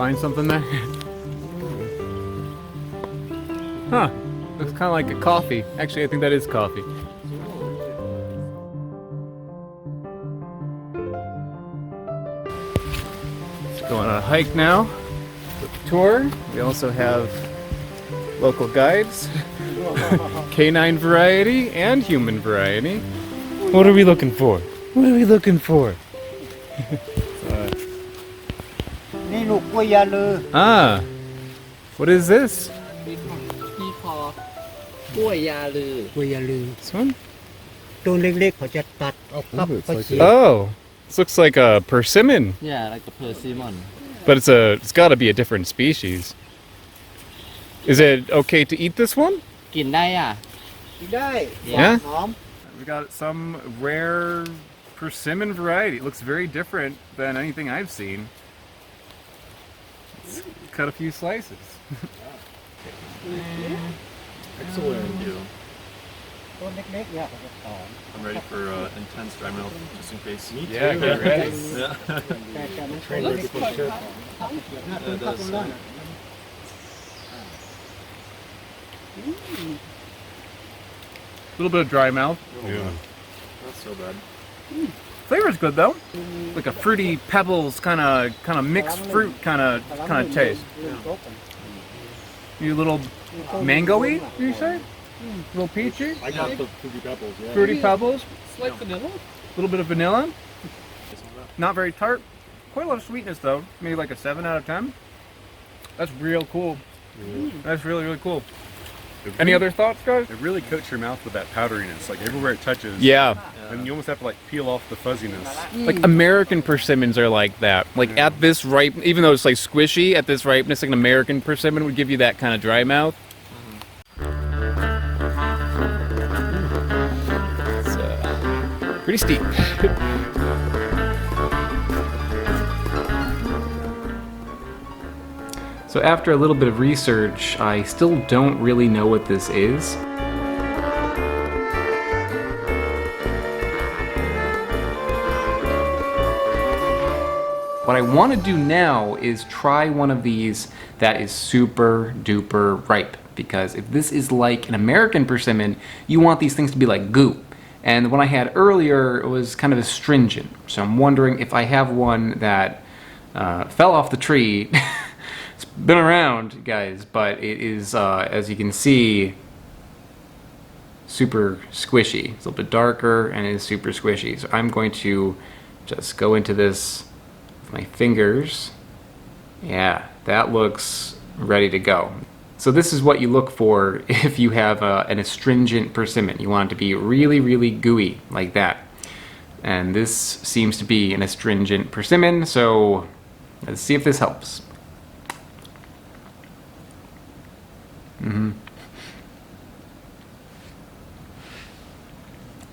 find something there? Huh. Looks kind of like a coffee. Actually, I think that is coffee. Let's go on a hike now. Tour. We also have local guides, canine variety and human variety. What are we looking for? What are we looking for? Ah, what is this? We call กล้วยยาลือ This one? ตัวเล็กๆเขาจะตัดเอาพับเขาเสีย Oh, this looks like a persimmon, Yeah, like the persimmon. but it's got to be a different species. Is it okay to eat this one? กินได้อ่ะ ได้ Yeah? หอม We got some rare persimmon variety. It looks very different than anything I've seen. Let's cut a few slices. Excellent. Thank you. ตัวเล็กๆเนี่ยเขาจะหอม I'm ready for intense dry mouth, just in case. Me Yeah, get ready. Yeah. แต่มันเป็นเล็กๆเชื่อหน้าตุ้นข้าวตุ้นล่าง A little bit of dry mouth. Not so bad. Flavor's good though. Like a fruity pebbles kind of mixed fruit kind of taste. You a little mango-y, you say? A little peachy? I got the fruity pebbles, yeah. Fruity pebbles. It's like vanilla. A little bit of vanilla. Not very tart. Quite a lot of sweetness though. Maybe like a 7 out of 10. That's real cool. That's really, really cool. Any other thoughts, guys? It really coats your mouth with that powderiness, like everywhere it touches. Yeah. And you almost have to like peel off the fuzziness. Like American persimmons are like that. Like at this ripe, even though it's like squishy, at this ripeness, like an American persimmon would give you that kind of dry mouth. It's pretty steep. So after a little bit of research, I still don't really know what this is. What I want to do now is try one of these that is super duper ripe, because if this is like an American persimmon, you want these things to be like goo. And the one I had earlier was kind of astringent, so I'm wondering if I have one that fell off the tree. It's been around, guys, but it is, as you can see, super squishy. It's a little bit darker and it is super squishy. So I'm going to just go into this with my fingers. Yeah, that looks ready to go. So this is what you look for if you have an astringent persimmon. You want it to be really, really gooey, like that. And this seems to be an astringent persimmon, so let's see if this helps.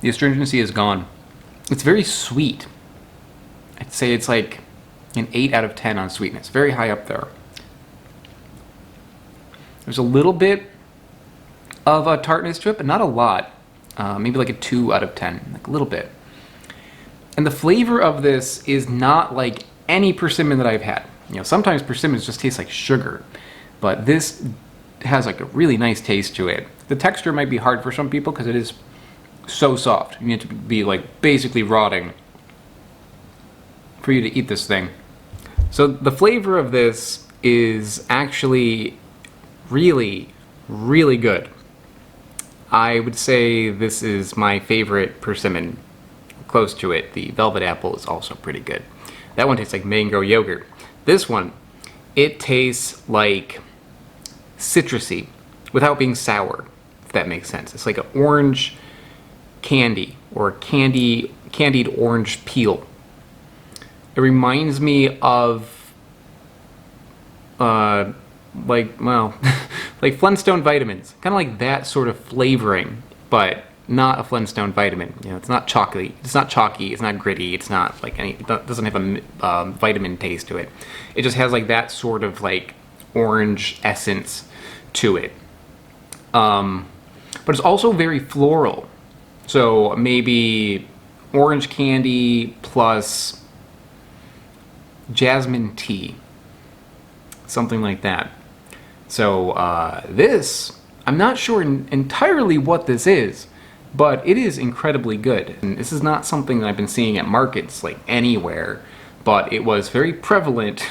The astringency is gone. It's very sweet. I'd say it's like an 8 out of 10 on sweetness. Very high up there. There's a little bit of a tartness to it, but not a lot. Maybe like a 2 out of 10, like a little bit. And the flavor of this is not like any persimmon that I've had. You know, sometimes persimmons just taste like sugar, but this has like a really nice taste to it. The texture might be hard for some people because it is so soft. You need to be like basically rotting for you to eat this thing. So the flavor of this is actually really, really good. I would say this is my favorite persimmon. Close to it. The velvet apple is also pretty good. That one tastes like mango yogurt. This one, it tastes like citrusy without being sour, if that makes sense. It's like an orange candy or candied orange peel. It reminds me of like Flintstone vitamins, kind of like that sort of flavoring, but not a Flintstone vitamin. You know, it's not chalky. It's not chalky. It's not gritty. It's not like any. It doesn't have a vitamin taste to it. It just has like that sort of like orange essence to it. But it's also very floral. So maybe orange candy plus jasmine tea. something like that. So this, I'm not sure entirely what this is, but it is incredibly good. And this is not something that I've been seeing at markets like anywhere, but it was very prevalent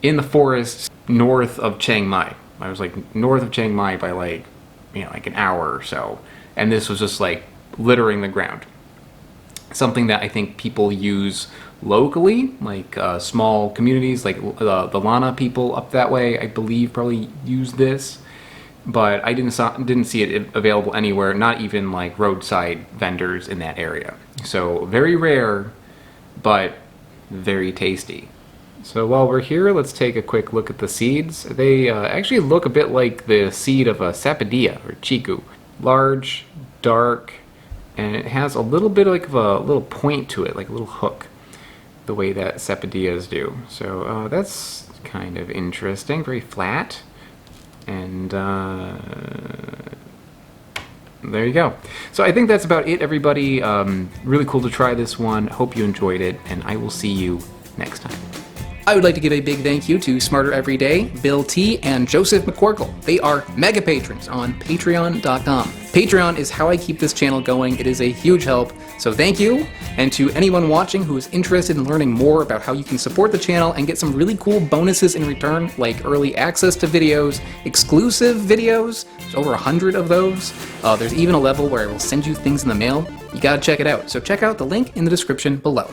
in the forests north of Chiang Mai. I was like north of Chiang Mai by like, you know, like an hour or so. And this was just like littering the ground. Something that I think people use locally, like small communities, like the Lana people up that way, I believe probably use this. But I didn't see it available anywhere, not even like roadside vendors in that area. So very rare, but very tasty. So while we're here, let's take a quick look at the seeds. They actually look a bit like the seed of a sapodilla or chiku. Large, dark, and it has a little bit like of a little point to it, like a little hook, the way that sapodillas do. So that's kind of interesting, very flat. And there you go. So I think that's about it, everybody. Really cool to try this one. Hope you enjoyed it, and I will see you next time. I would like to give a big thank you to Smarter Everyday, Bill T, and Joseph McCorkle. They are mega patrons on patreon.com. Patreon is how I keep this channel going. It is a huge help, so thank you. And to anyone watching who is interested in learning more about how you can support the channel and get some really cool bonuses in return, like early access to videos, exclusive videos, there's over 100 of those. There's even a level where I will send you things in the mail. You gotta check it out, so check out the link in the description below.